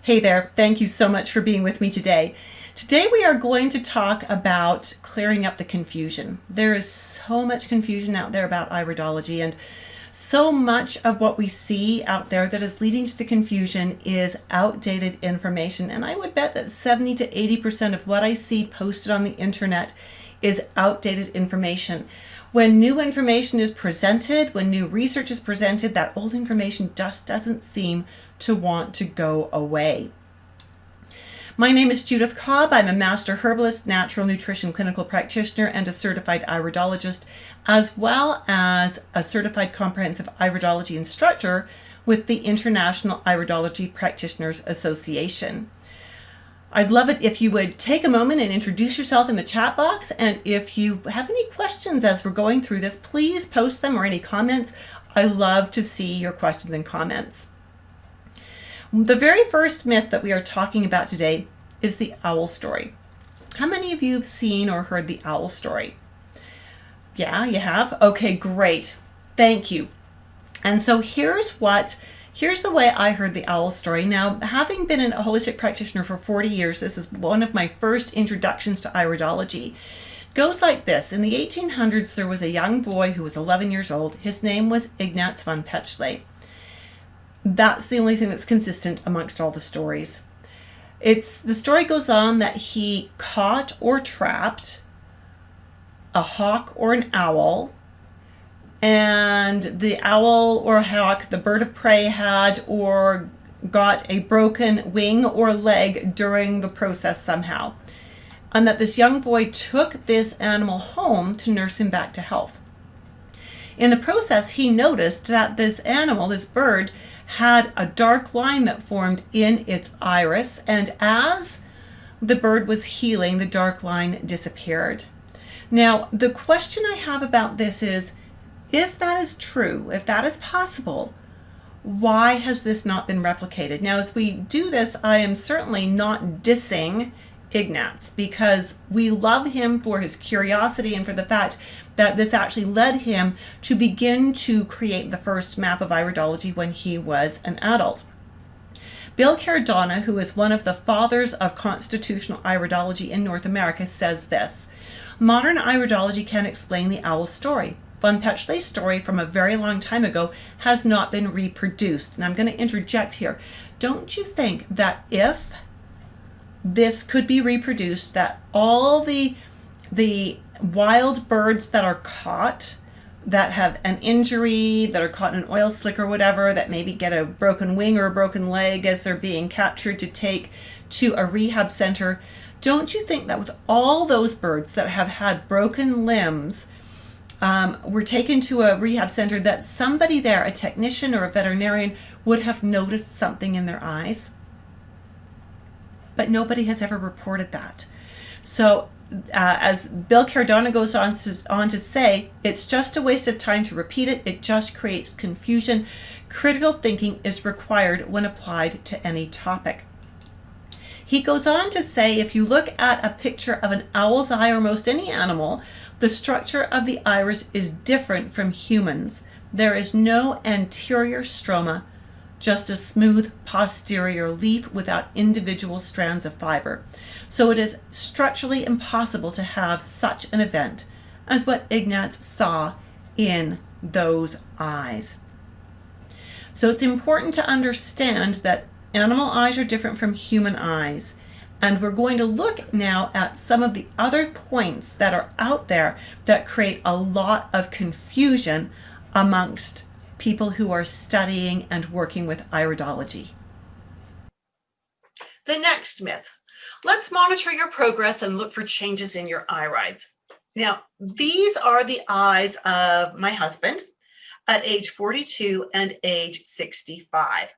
Hey there, thank you so much for being with me today. Today we are going to talk about clearing up the confusion. There is so much confusion out there about iridology, and so much of what we see out there that is leading to the confusion is outdated information. And I would bet that 70 to 80% of what I see posted on the internet is outdated information. When new information is presented, when new research is presented, that old information just doesn't seem to want to go away. My name is Judith Cobb. I'm a master herbalist, natural nutrition clinical practitioner, and a certified iridologist, as well as a certified comprehensive iridology instructor with the International Iridology Practitioners Association. I'd love it if you would take a moment and introduce yourself in the chat box. And if you have any questions as we're going through this, please post them or any comments. I love to see your questions and comments. The very first myth that we are talking about today is the owl story. How many of you have seen or heard the owl story? Yeah, you have? Okay, great. Thank you. And so here's the way I heard the owl story. Now, having been a holistic practitioner for 40 years, this is one of my first introductions to iridology. It goes like this. In the 1800s, there was a young boy who was 11 years old. His name was Ignaz von Petzschley. That's the only thing that's consistent amongst all the stories. The story goes on that he caught or trapped a hawk or an owl, and the owl or hawk, the bird of prey, had or got a broken wing or leg during the process somehow, and that this young boy took this animal home to nurse him back to health. In the process, he noticed that this animal, this bird, had a dark line that formed in its iris, and as the bird was healing, the dark line disappeared. Now, the question I have about this is, if that is true, if that is possible, why has this not been replicated? Now, as we do this, I am certainly not dissing Ignaz, because we love him for his curiosity and for the fact that this actually led him to begin to create the first map of iridology when he was an adult. Bill Cardona, who is one of the fathers of constitutional iridology in North America, says this: modern iridology can explain the owl story. Von Petzschley's story from a very long time ago has not been reproduced. And I'm going to interject here. Don't you think that if this could be reproduced, that all the wild birds that are caught, that have an injury, that are caught in an oil slick or whatever, that maybe get a broken wing or a broken leg as they're being captured to take to a rehab center, don't you think that with all those birds that have had broken limbs were taken to a rehab center, that somebody there, a technician or a veterinarian, would have noticed something in their eyes? But nobody has ever reported that. So as Bill Cardona goes on to say, it's just a waste of time to repeat it. It just creates confusion. Critical thinking is required when applied to any topic. He goes on to say, if you look at a picture of an owl's eye or most any animal, the structure of the iris is different from humans. There is no anterior stroma, just a smooth posterior leaf without individual strands of fiber. So it is structurally impossible to have such an event as what Ignaz saw in those eyes. So it's important to understand that animal eyes are different from human eyes. And we're going to look now at some of the other points that are out there that create a lot of confusion amongst people who are studying and working with iridology. The next myth: let's monitor your progress and look for changes in your irides. Now, these are the eyes of my husband at age 42 and age 65.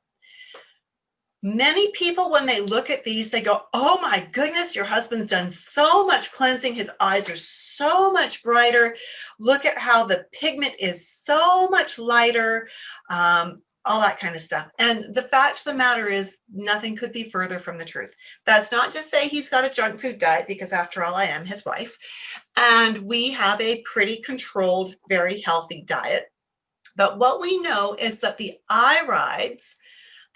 Many people, when they look at these, they go, oh my goodness, your husband's done so much cleansing. His eyes are so much brighter. Look at how the pigment is so much lighter, all that kind of stuff. And the fact of the matter is, nothing could be further from the truth. That's not to say he's got a junk food diet, because after all, I am his wife. And we have a pretty controlled, very healthy diet. But what we know is that the irides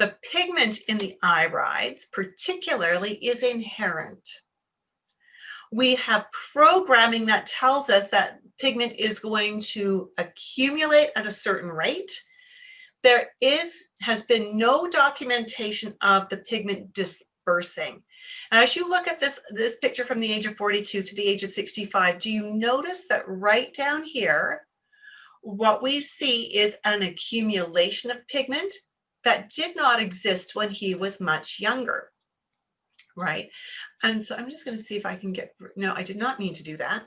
The pigment in the irides, particularly, is inherent. We have programming that tells us that pigment is going to accumulate at a certain rate. There has been no documentation of the pigment dispersing. And as you look at this picture from the age of 42 to the age of 65, do you notice that right down here, what we see is an accumulation of pigment that did not exist when he was much younger, right? And so I'm just going to see if I can get, no, I did not mean to do that.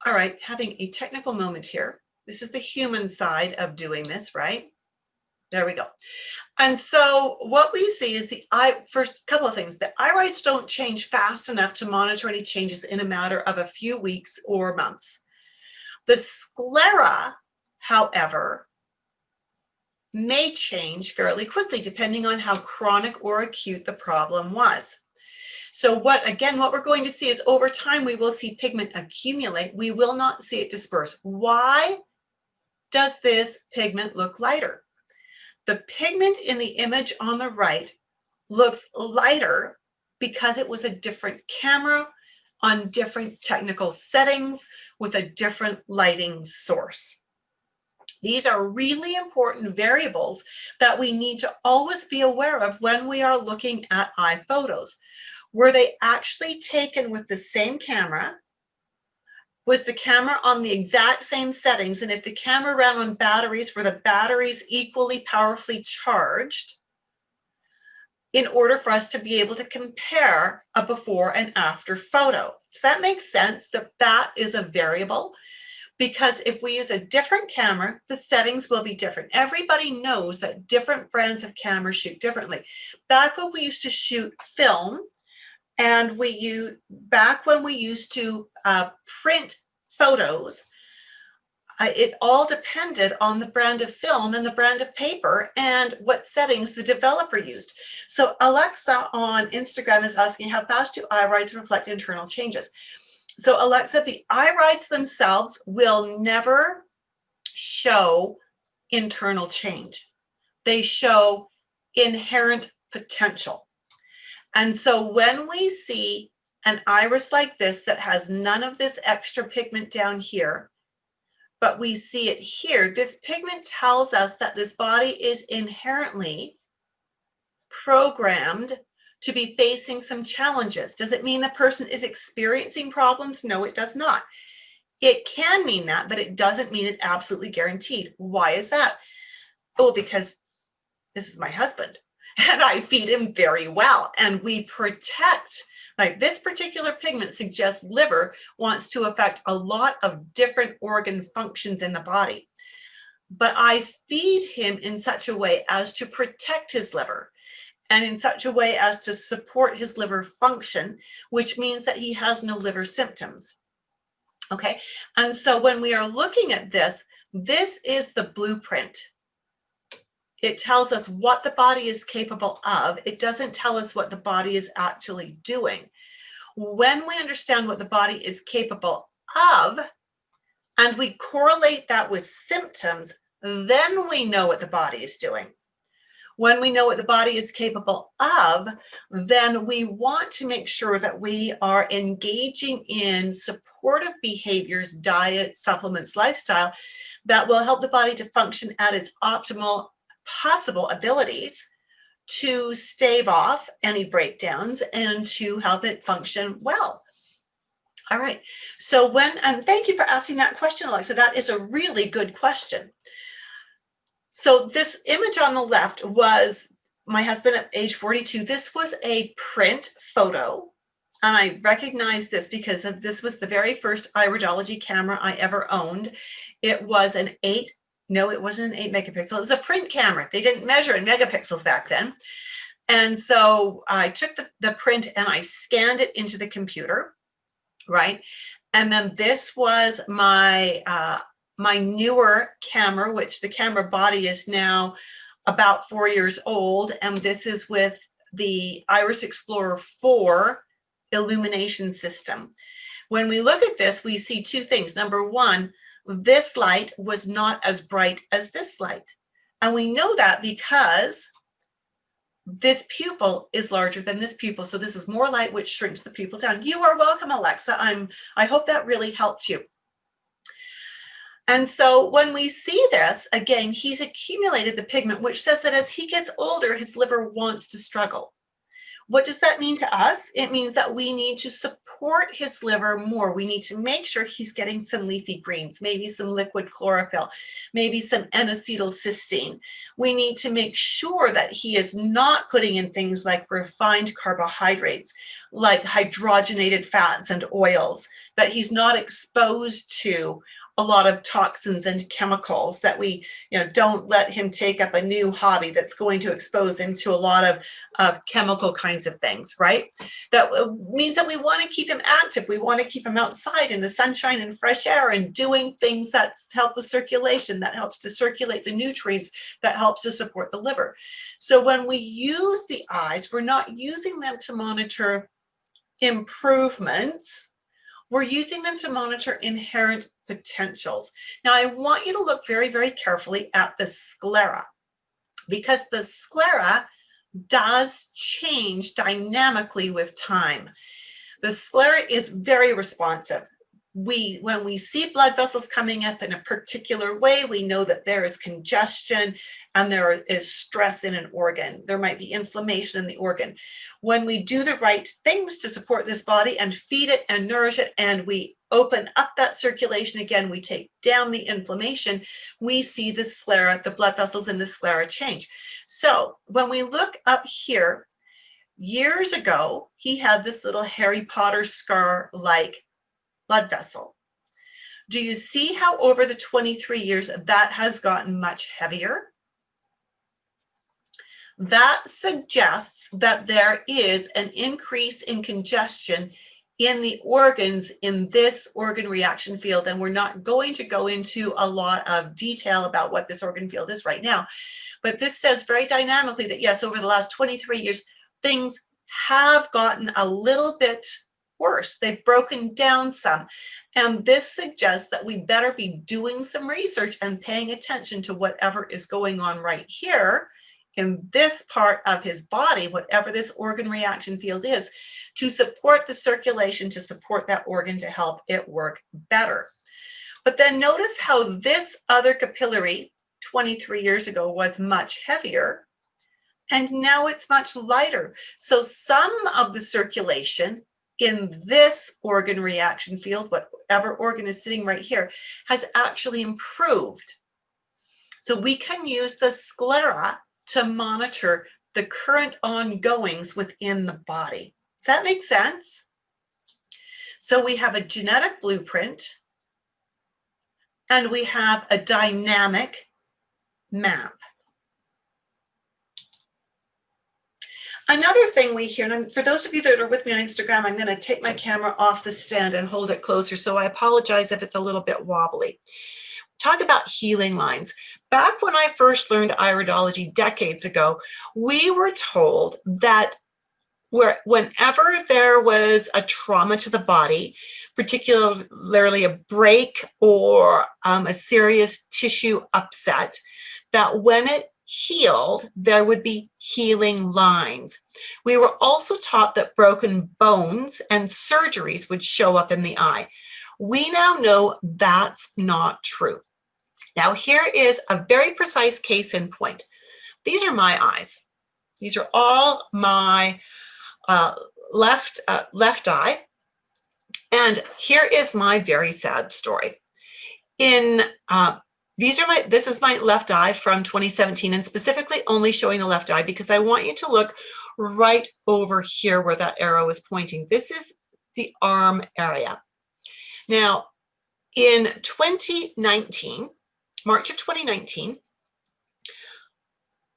All right, having a technical moment here. This is the human side of doing this, right? There we go. And so what we see is first couple of things. The irides don't change fast enough to monitor any changes in a matter of a few weeks or months. The sclera, however, may change fairly quickly depending on how chronic or acute the problem was. So what we're going to see is over time, we will see pigment accumulate. We will not see it disperse. Why does this pigment look lighter? The pigment in the image on the right looks lighter because it was a different camera on different technical settings with a different lighting source. These are really important variables that we need to always be aware of when we are looking at eye photos. Were they actually taken with the same camera? Was the camera on the exact same settings? And if the camera ran on batteries, were the batteries equally powerfully charged in order for us to be able to compare a before and after photo? Does that make sense that that is a variable? Because if we use a different camera, the settings will be different. Everybody knows that different brands of cameras shoot differently. Back when we used to shoot film, and back when we used to print photos, it all depended on the brand of film and the brand of paper and what settings the developer used. So Alexa on Instagram is asking, how fast do irides reflect internal changes? So Alexa, the irides themselves will never show internal change. They show inherent potential. And so when we see an iris like this that has none of this extra pigment down here, but we see it here, this pigment tells us that this body is inherently programmed to be facing some challenges. Does it mean the person is experiencing problems? No, it does not. It can mean that, but it doesn't mean it absolutely guaranteed. Why is that? Oh, because this is my husband. And I feed him very well. And we protect, like this particular pigment suggests liver wants to affect a lot of different organ functions in the body. But I feed him in such a way as to protect his liver and in such a way as to support his liver function, which means that he has no liver symptoms. Okay. And so when we are looking at this, this is the blueprint. It tells us what the body is capable of. It doesn't tell us what the body is actually doing. When we understand what the body is capable of, and we correlate that with symptoms, then we know what the body is doing. When we know what the body is capable of, then we want to make sure that we are engaging in supportive behaviors, diet, supplements, lifestyle that will help the body to function at its optimal possible abilities to stave off any breakdowns and to help it function well. All right. So and thank you for asking that question, Alexa. That is a really good question. So this image on the left was my husband at age 42. This was a print photo. And I recognize this because this was the very first Iridology camera I ever owned. It was an 8 No, it wasn't an 8 megapixel. It was a print camera. They didn't measure in megapixels back then. And so I took the print and I scanned it into the computer, right? And then this was my newer camera, which the camera body is now about 4 years old. And this is with the Iris Explorer 4 illumination system. When we look at this, we see two things. Number one, this light was not as bright as this light. And we know that because this pupil is larger than this pupil, so this is more light, which shrinks the pupil down. You are welcome, Alexa. I hope that really helped you. And so when we see this, again, he's accumulated the pigment, which says that as he gets older, his liver wants to struggle. What does that mean to us? It means that we need to support his liver more. We need to make sure he's getting some leafy greens, maybe some liquid chlorophyll, maybe some N-acetylcysteine. We need to make sure that he is not putting in things like refined carbohydrates, like hydrogenated fats and oils, that he's not exposed to a lot of toxins and chemicals, that we don't let him take up a new hobby that's going to expose him to a lot of chemical kinds of things, right? That means that we want to keep him active. We want to keep him outside in the sunshine and fresh air and doing things that help with circulation, that helps to circulate the nutrients, that helps to support the liver. So when we use the eyes, we're not using them to monitor improvements. We're using them to monitor inherent potentials. Now, I want you to look very, very carefully at the sclera, because the sclera does change dynamically with time. The sclera is very responsive. When we see blood vessels coming up in a particular way, we know that there is congestion and there is stress in an organ. There might be inflammation in the organ. When we do the right things to support this body and feed it and nourish it, and we open up that circulation again, we take down the inflammation, we see the sclera, the blood vessels in the sclera change. So when we look up here, years ago, he had this little Harry Potter scar-like blood vessel. Do you see how over the 23 years that has gotten much heavier? That suggests that there is an increase in congestion in the organs in this organ reaction field. And we're not going to go into a lot of detail about what this organ field is right now. But this says very dynamically that yes, over the last 23 years, things have gotten a little bit worse. They've broken down some. And this suggests that we better be doing some research and paying attention to whatever is going on right here in this part of his body, whatever this organ reaction field is, to support the circulation, to support that organ, to help it work better. But then notice how this other capillary 23 years ago was much heavier, and now it's much lighter. So some of the circulation in this organ reaction field, whatever organ is sitting right here, has actually improved. So we can use the sclera to monitor the current ongoings within the body. Does that make sense? So we have a genetic blueprint and we have a dynamic map. Another thing we hear, and for those of you that are with me on Instagram, I'm going to take my camera off the stand and hold it closer, so I apologize if it's a little bit wobbly. Talk about healing lines. Back when I first learned iridology decades ago, we were told that whenever there was a trauma to the body, particularly a break or a serious tissue upset, that when it healed, there would be healing lines. We were also taught that broken bones and surgeries would show up in the eye. We now know that's not true. Now, here is a very precise case in point. These are my eyes. These are all my left eye. And here is my very sad story. This is my left eye from 2017, and specifically only showing the left eye because I want you to look right over here where that arrow is pointing. This is the arm area. Now, in 2019, March of 2019,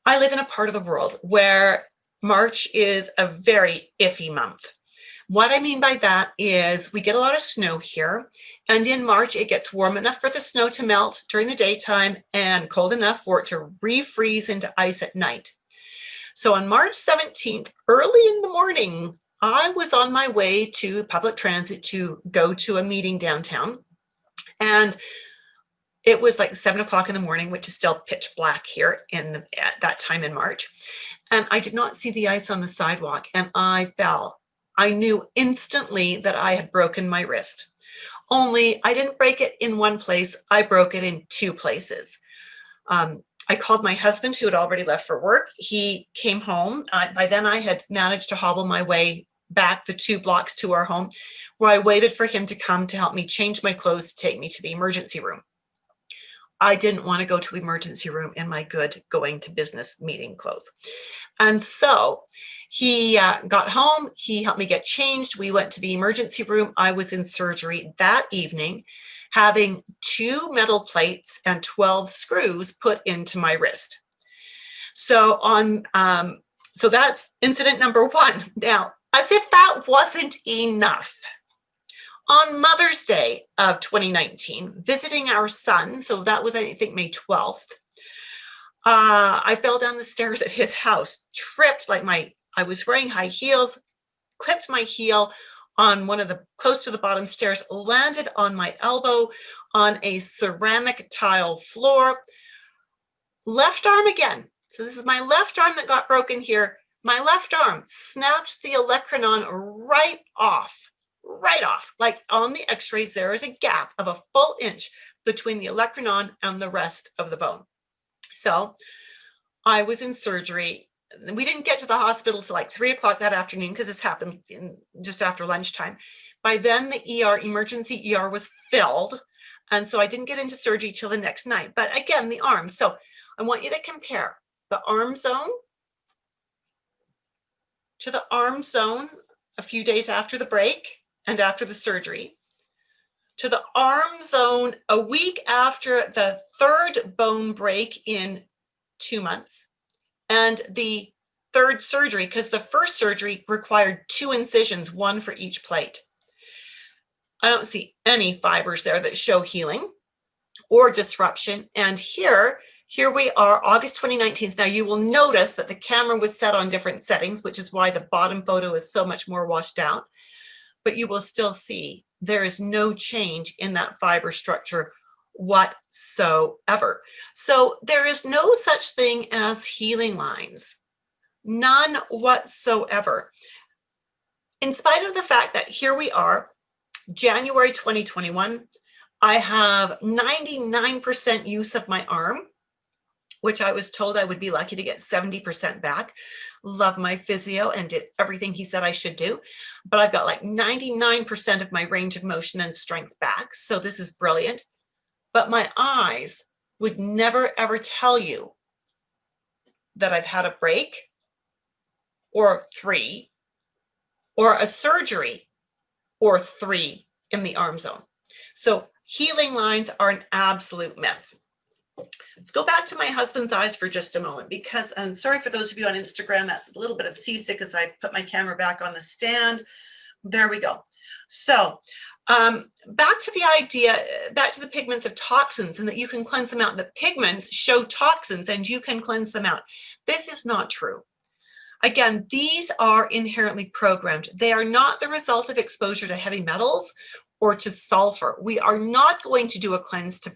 I live in a part of the world where March is a very iffy month. What I mean by that is we get a lot of snow here, and in March it gets warm enough for the snow to melt during the daytime and cold enough for it to refreeze into ice at night. So on March 17th, early in the morning, I was on my way to public transit to go to a meeting downtown. And It was like 7 o'clock in the morning, which is still pitch black here at that time in March. And I did not see the ice on the sidewalk, and I fell. I knew instantly that I had broken my wrist. Only I didn't break it in one place, I broke it in 2 places. I called my husband, who had already left for work. He came home. By then I had managed to hobble my way back the 2 blocks to our home, where I waited for him to come to help me change my clothes to take me to the emergency room. I didn't want to go to emergency room in my good going to business meeting clothes. And so he got home, he helped me get changed. We went to the emergency room. I was in surgery that evening, having 2 metal plates and 12 screws put into my wrist. So so that's incident number 1. Now, as if that wasn't enough, on Mother's Day of 2019, visiting our son, so that was, I think, May 12th, I fell down the stairs at his house, tripped, I was wearing high heels, clipped my heel on one of the, close to the bottom stairs, landed on my elbow on a ceramic tile floor. Left arm again. So this is my left arm that got broken here. My left arm snapped the olecranon right off. Like on the x-rays, there is a gap of a full inch between the olecranon and the rest of the bone. So I was in surgery. We didn't get to the hospital till like 3 o'clock that afternoon, because this happened just after lunchtime. By then the emergency ER was filled. And so I didn't get into surgery till the next night. But again, the arm. So I want you to compare the arm zone to the arm zone a few days after the break and after the surgery, to the arm zone a week after the 3rd bone break in 2 months, and the 3rd surgery, because the first surgery required 2 incisions, 1 for each plate. I don't see any fibers there that show healing or disruption. And here we are, August 2019. Now you will notice that the camera was set on different settings, which is why the bottom photo is so much more washed out. But you will still see there is no change in that fiber structure whatsoever. So there is no such thing as healing lines, none whatsoever. In spite of the fact that here we are, January 2021, I have 99% use of my arm, which I was told I would be lucky to get 70% back. Love my physio and did everything he said I should do. But I've got like 99% of my range of motion and strength back. So this is brilliant. But my eyes would never, ever tell you that I've had a break or 3 or a surgery or 3 in the arm zone. So healing lines are an absolute myth. Let's go back to my husband's eyes for just a moment, because I'm sorry for those of you on Instagram, that's a little bit of seasick as I put my camera back on the stand. There we go. So back to the pigments of toxins, and that you can cleanse them out. The pigments show toxins and you can cleanse them out. This is not true. Again, these are inherently programmed. They are not the result of exposure to heavy metals or to sulfur. We are not going to do a cleanse to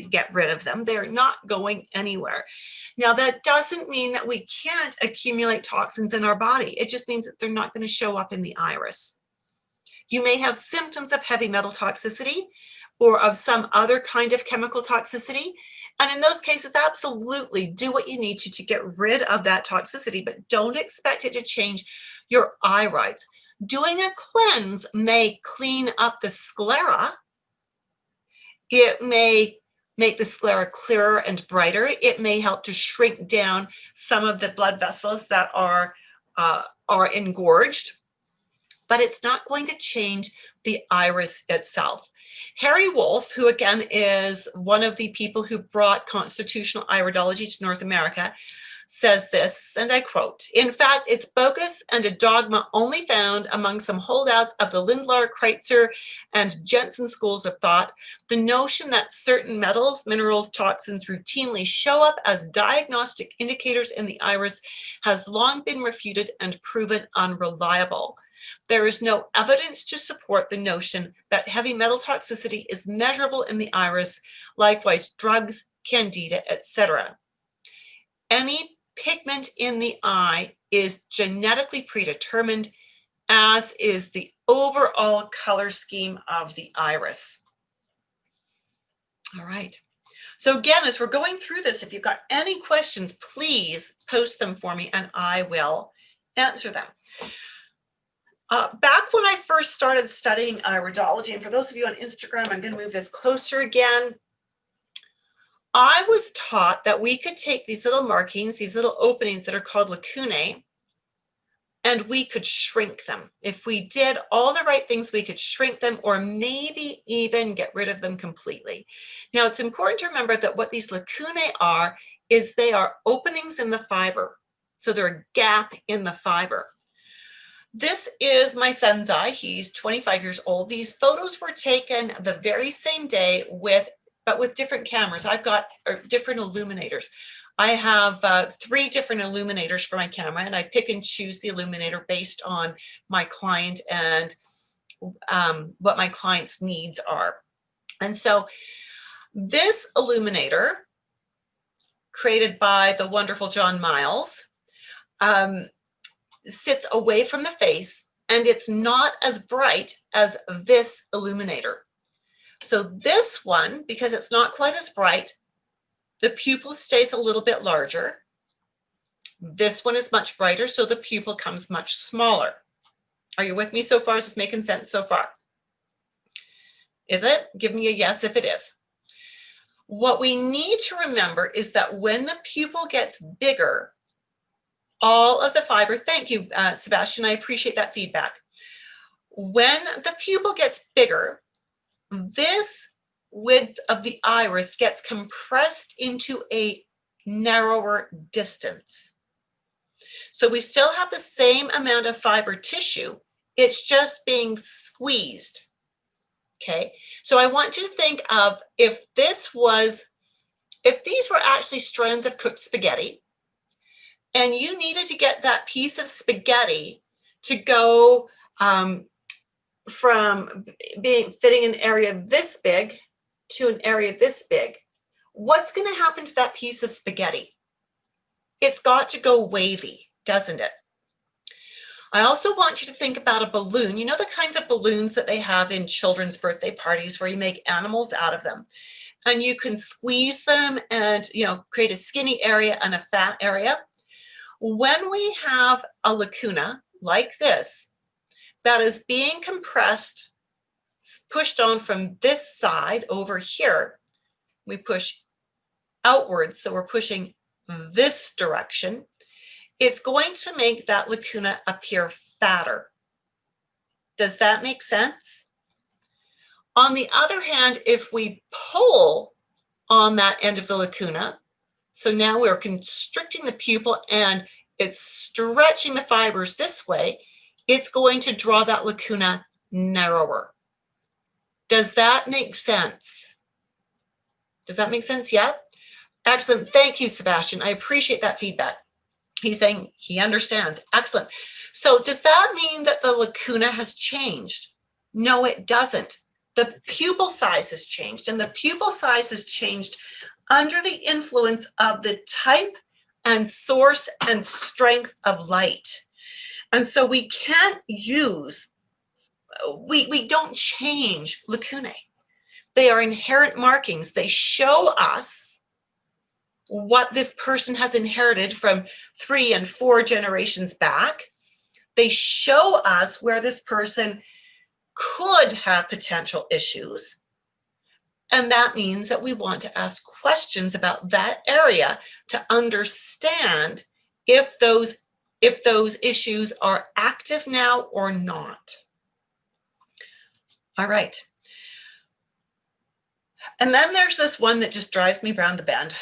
get rid of them. They're not going anywhere. Now, that doesn't mean that we can't accumulate toxins in our body. It just means that they're not going to show up in the iris. You may have symptoms of heavy metal toxicity or of some other kind of chemical toxicity. And in those cases, absolutely do what you need to get rid of that toxicity, but don't expect it to change your irides. Doing a cleanse may clean up the sclera. It may make the sclera clearer and brighter. It may help to shrink down some of the blood vessels that are engorged, but it's not going to change the iris itself. Harry Wolff, who again is one of the people who brought constitutional iridology to North America, says this, and I quote, "In fact, it's bogus and a dogma only found among some holdouts of the Lindlar, Kreitzer, and Jensen schools of thought. The notion that certain metals, minerals, toxins routinely show up as diagnostic indicators in the iris has long been refuted and proven unreliable." There is no evidence to support the notion that heavy metal toxicity is measurable in the iris, likewise drugs, candida, etc. Any pigment in the eye is genetically predetermined, as is the overall color scheme of the iris. All right. So again, as we're going through this, if you've got any questions, please post them for me and I will answer them. Back when I first started studying iridology, and for those of you on Instagram, I'm going to move this closer again. I was taught that we could take these little markings, these little openings that are called lacunae, and we could shrink them. If we did all the right things, we could shrink them or maybe even get rid of them completely. Now, it's important to remember that what these lacunae are is they are openings in the fiber. So they're a gap in the fiber. This is my son's eye. He's 25 years old. These photos were taken the very same day but with different cameras. I've got different illuminators. I have 3 different illuminators for my camera, and I pick and choose the illuminator based on my client and what my client's needs are. And so this illuminator, created by the wonderful John Miles, sits away from the face, and it's not as bright as this illuminator. So this one, because it's not quite as bright, the pupil stays a little bit larger. This one is much brighter, so the pupil comes much smaller. Are you with me so far? Is this making sense so far? Is it? Give me a yes if it is. What we need to remember is that when the pupil gets bigger, all of the fiber, thank you, Sebastian, I appreciate that feedback. When the pupil gets bigger, this width of the iris gets compressed into a narrower distance. So we still have the same amount of fiber tissue, it's just being squeezed. Okay, so I want you to think of if these were actually strands of cooked spaghetti, and you needed to get that piece of spaghetti to go from fitting an area this big to an area this big, what's going to happen to that piece of spaghetti? It's got to go wavy, doesn't it? I also want you to think about a balloon. You know the kinds of balloons that they have in children's birthday parties where you make animals out of them, and you can squeeze them and create a skinny area and a fat area. When we have a lacuna like this that is being compressed, pushed on from this side over here, we push outwards, so we're pushing this direction, it's going to make that lacuna appear fatter. Does that make sense? On the other hand, if we pull on that end of the lacuna, so now we're constricting the pupil and it's stretching the fibers this way, it's going to draw that lacuna narrower. Does that make sense? Does that make sense? Yeah? Excellent. Thank you, Sebastian. I appreciate that feedback. He's saying he understands. Excellent. So does that mean that the lacuna has changed? No, it doesn't. The pupil size has changed, and the pupil size has changed under the influence of the type and source and strength of light. And so we can't use, we don't change lacunae. They are inherent markings. They show us what this person has inherited from 3 and 4 generations back. They show us where this person could have potential issues. And that means that we want to ask questions about that area to understand if those issues are active now or not. All right. And then there's this one that just drives me round the bend.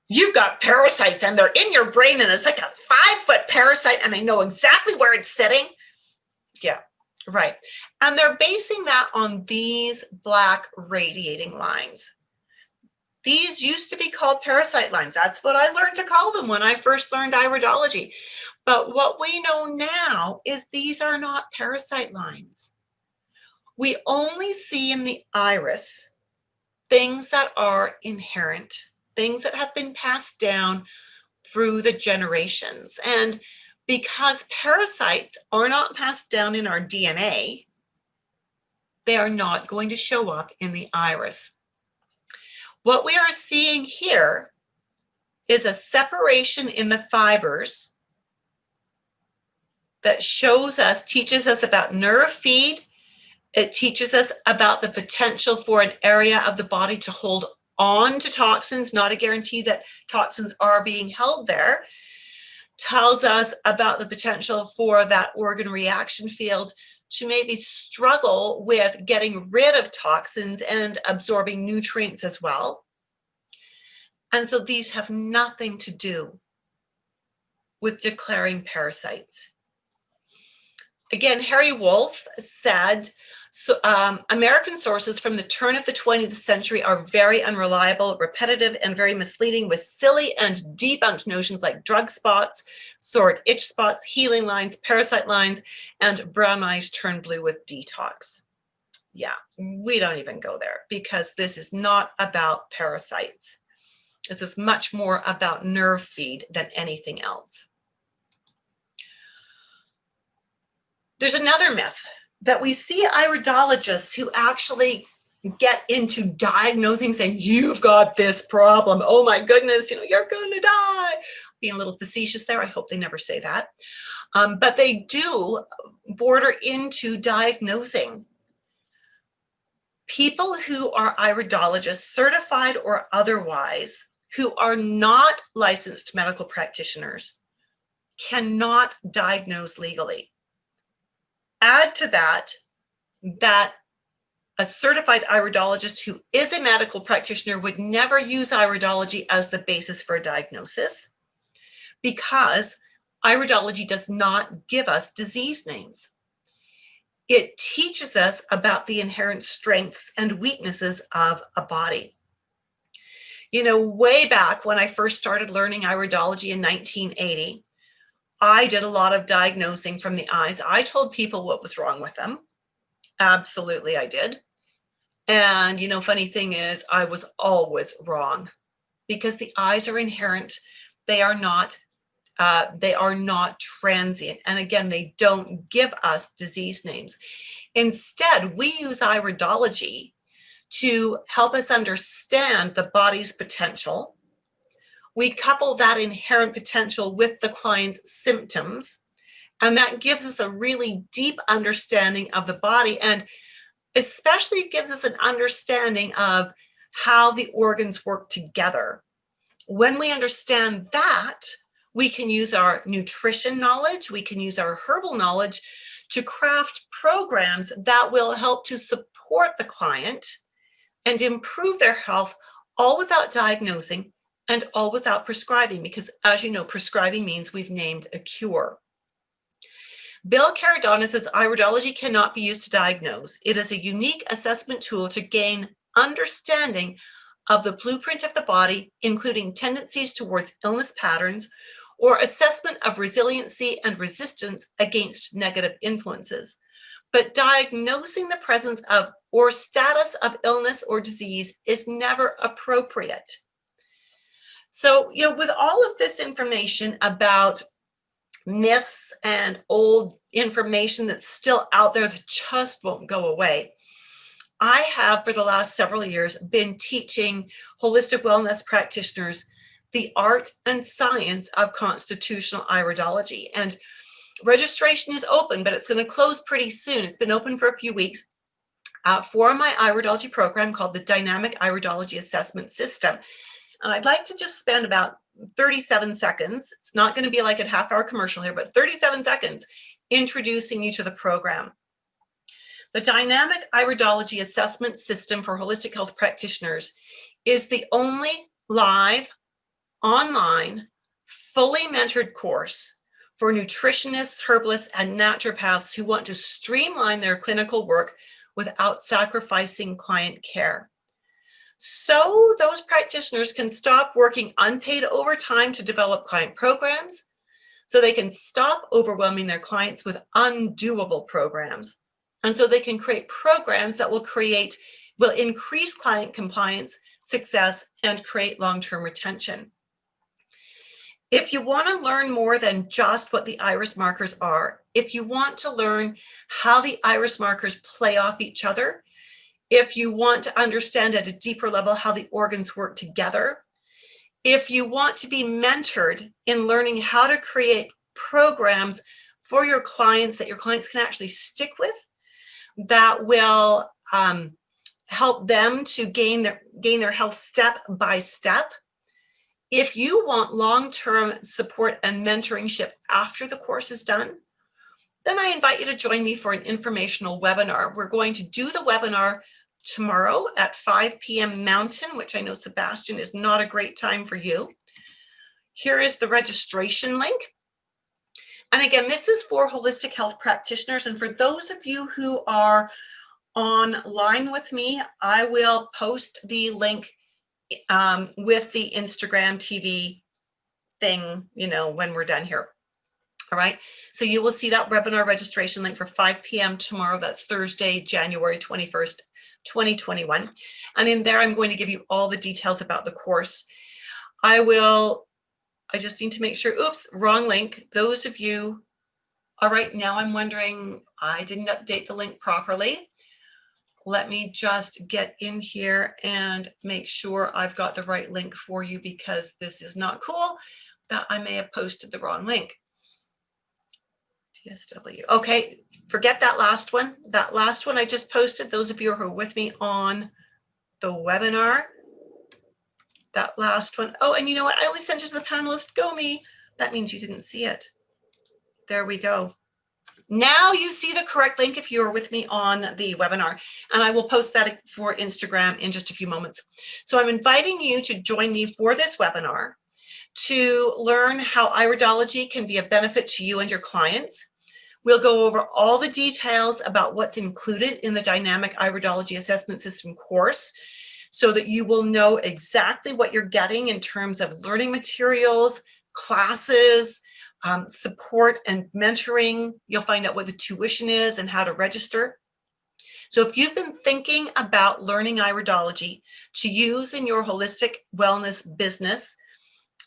You've got parasites and they're in your brain and it's like a 5-foot parasite and I know exactly where it's sitting. Yeah, right. And they're basing that on these black radiating lines. These used to be called parasite lines. That's what I learned to call them when I first learned iridology. But what we know now is these are not parasite lines. We only see in the iris things that are inherent, things that have been passed down through the generations. And because parasites are not passed down in our DNA, they are not going to show up in the iris. What we are seeing here is a separation in the fibers that teaches us about nerve feed. It teaches us about the potential for an area of the body to hold on to toxins, not a guarantee that toxins are being held there. Tells us about the potential for that organ reaction field to maybe struggle with getting rid of toxins and absorbing nutrients as well. And so these have nothing to do with declaring parasites. Again, Harry Wolff said, American sources from the turn of the 20th century are very unreliable, repetitive, and very misleading, with silly and debunked notions like drug spots, psoriatic itch spots, healing lines, parasite lines, and brown eyes turn blue with detox. Yeah, we don't even go there, because this is not about parasites. This is much more about nerve feed than anything else. There's another myth that we see iridologists who actually get into diagnosing, saying, you've got this problem. Oh my goodness, you're going to die. Being a little facetious there. I hope they never say that. But they do border into diagnosing. People who are iridologists, certified or otherwise, who are not licensed medical practitioners, cannot diagnose legally. Add to that a certified iridologist who is a medical practitioner would never use iridology as the basis for a diagnosis, because iridology does not give us disease names. It teaches us about the inherent strengths and weaknesses of a body. Way back when I first started learning iridology in 1980, I did a lot of diagnosing from the eyes. I told people what was wrong with them. Absolutely, I did. And, funny thing is, I was always wrong, because the eyes are inherent. They are not transient. And again, they don't give us disease names. Instead, we use iridology to help us understand the body's potential. We couple that inherent potential with the client's symptoms, and that gives us a really deep understanding of the body, and especially gives us an understanding of how the organs work together. When we understand that, we can use our nutrition knowledge, we can use our herbal knowledge to craft programs that will help to support the client and improve their health, all without diagnosing and all without prescribing, because as you know, prescribing means we've named a cure. Bill Caradonna says iridology cannot be used to diagnose. It is a unique assessment tool to gain understanding of the blueprint of the body, including tendencies towards illness patterns, or assessment of resiliency and resistance against negative influences. But diagnosing the presence of or status of illness or disease is never appropriate. So, with all of this information about myths and old information that's still out there that just won't go away, I have, for the last several years, been teaching holistic wellness practitioners the art and science of constitutional iridology. And registration is open, but it's going to close pretty soon. It's been open for a few weeks for my iridology program called the Dynamic Iridology Assessment System. And I'd like to just spend about 37 seconds. It's not going to be like a half-hour commercial here, but 37 seconds introducing you to the program. The Dynamic Iridology Assessment System for Holistic Health Practitioners is the only live, online, fully mentored course for nutritionists, herbalists, and naturopaths who want to streamline their clinical work without sacrificing client care. So those practitioners can stop working unpaid overtime to develop client programs, so they can stop overwhelming their clients with undoable programs. And so they can create programs that will increase client compliance, success, and create long-term retention. If you want to learn more than just what the iris markers are, if you want to learn how the iris markers play off each other, if you want to understand at a deeper level how the organs work together, if you want to be mentored in learning how to create programs for your clients that your clients can actually stick with, that will help them to gain their health step by step. If you want long-term support and mentorship after the course is done, then I invite you to join me for an informational webinar. We're going to do the webinar tomorrow at 5 p.m. Mountain, which I know, Sebastian, is not a great time for you. Here is the registration link. And again, this is for holistic health practitioners. And for those of you who are online with me, I will post the link with the Instagram TV thing, when we're done here. All right. So you will see that webinar registration link for 5 p.m. tomorrow. That's Thursday, January 21st, 2021. And in there, I'm going to give you all the details about the course. I just need to make sure, oops, wrong link. Those of you, all right, now I'm wondering, I didn't update the link properly. Let me just get in here and make sure I've got the right link for you, because this is not cool that I may have posted the wrong link. TSW. Okay, forget that last one. That last one I just posted. Those of you who are with me on the webinar, that last one. Oh, and you know what? I only sent it to the panelist. Go me. That means you didn't see it. There we go. Now you see the correct link if you are with me on the webinar, and I will post that for Instagram in just a few moments. So I'm inviting you to join me for this webinar to learn how iridology can be a benefit to you and your clients. We'll go over all the details about what's included in the Dynamic Iridology Assessment System course, so that you will know exactly what you're getting in terms of learning materials, classes, support and mentoring. You'll find out what the tuition is and how to register. So if you've been thinking about learning iridology to use in your holistic wellness business,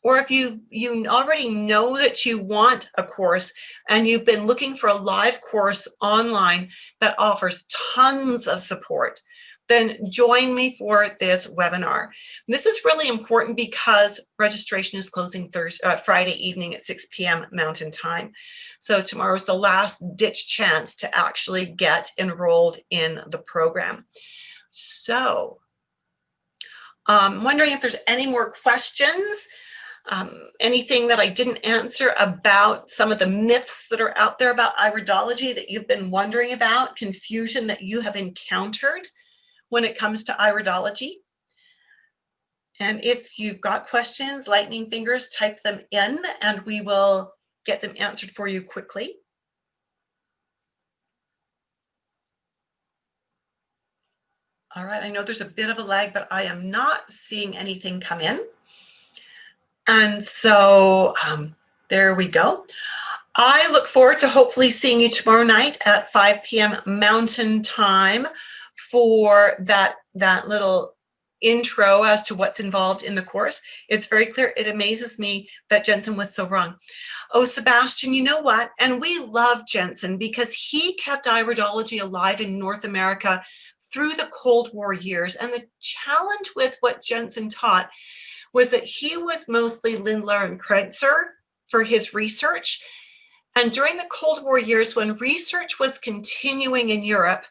or if you already know that you want a course and you've been looking for a live course online that offers tons of support, then join me for this webinar. This is really important because registration is closing Friday evening at 6 p.m. Mountain Time. So tomorrow is the last ditch chance to actually get enrolled in the program. So I'm wondering if there's any more questions, anything that I didn't answer about some of the myths that are out there about iridology that you've been wondering about, confusion that you have encountered when it comes to iridology. And if you've got questions, lightning fingers, type them in and we will get them answered for you quickly. All right, I know there's a bit of a lag, but I am not seeing anything come in. And so there we go. I look forward to hopefully seeing you tomorrow night at 5 p.m. Mountain Time for that little intro as to what's involved in the course. It's very clear. It amazes me that Jensen was so wrong. Oh, Sebastian, you know what? And we love Jensen because he kept iridology alive in North America through the Cold War years. And the challenge with what Jensen taught was that he was mostly Lindlar and Kreutzer for his research. And during the Cold War years, when research was continuing in Europe,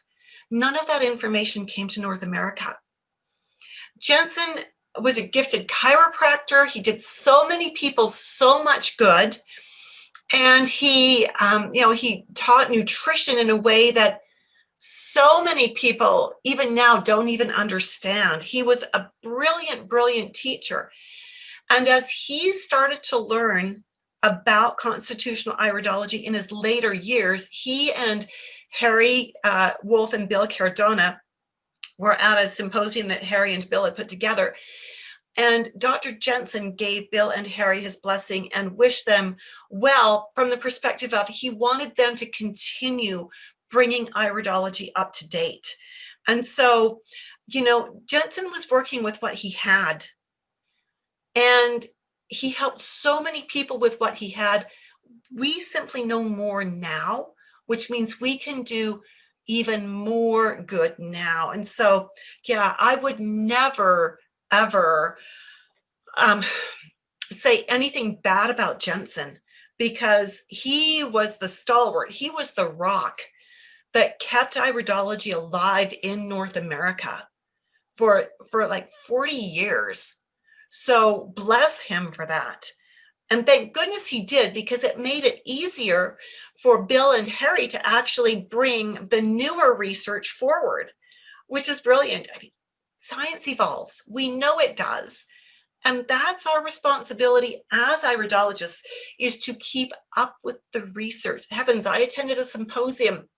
none of that information came to North America. Jensen was a gifted chiropractor. He did so many people so much good. And he, he taught nutrition in a way that so many people, even now, don't even understand. He was a brilliant, brilliant teacher. And as he started to learn about constitutional iridology in his later years, he and Harry Wolf and Bill Cardona were at a symposium that Harry and Bill had put together. And Dr. Jensen gave Bill and Harry his blessing and wished them well from the perspective of he wanted them to continue bringing iridology up to date. And so, Jensen was working with what he had, and he helped so many people with what he had. We simply know more now, which means we can do even more good now. And so, yeah, I would never, ever say anything bad about Jensen, because he was the stalwart. He was the rock that kept iridology alive in North America for like 40 years. So bless him for that. And thank goodness he did, because it made it easier for Bill and Harry to actually bring the newer research forward, which is brilliant. I mean, science evolves. We know it does. And that's our responsibility as iridologists, is to keep up with the research. Heavens, I attended a symposium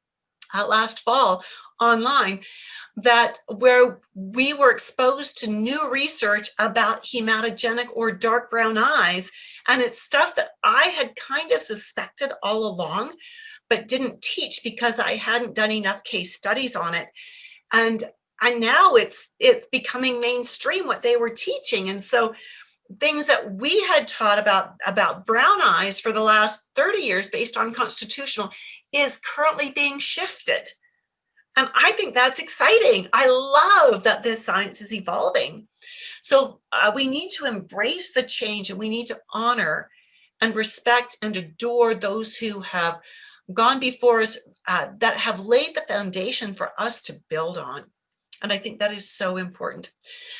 last fall online where we were exposed to new research about hematogenic or dark brown eyes. And it's stuff that I had kind of suspected all along, but didn't teach because I hadn't done enough case studies on it. And now it's becoming mainstream what they were teaching. And so things that we had taught about brown eyes for the last 30 years based on constitutional is currently being shifted. And I think that's exciting. I love that this science is evolving. So we need to embrace the change, and we need to honor and respect and adore those who have gone before us, that have laid the foundation for us to build on. And I think that is so important.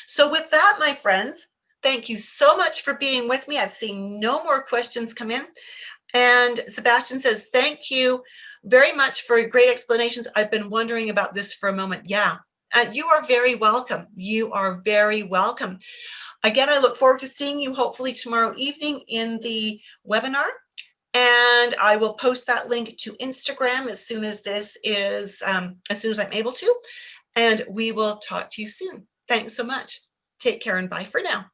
So with that, my friends, thank you so much for being with me. I've seen no more questions come in. And Sebastian says, thank you very much for great explanations. I've been wondering about this for a moment. Yeah, you are very welcome. You are very welcome. Again, I look forward to seeing you hopefully tomorrow evening in the webinar. And I will post that link to Instagram as soon as as soon as I'm able to. And we will talk to you soon. Thanks so much. Take care and bye for now.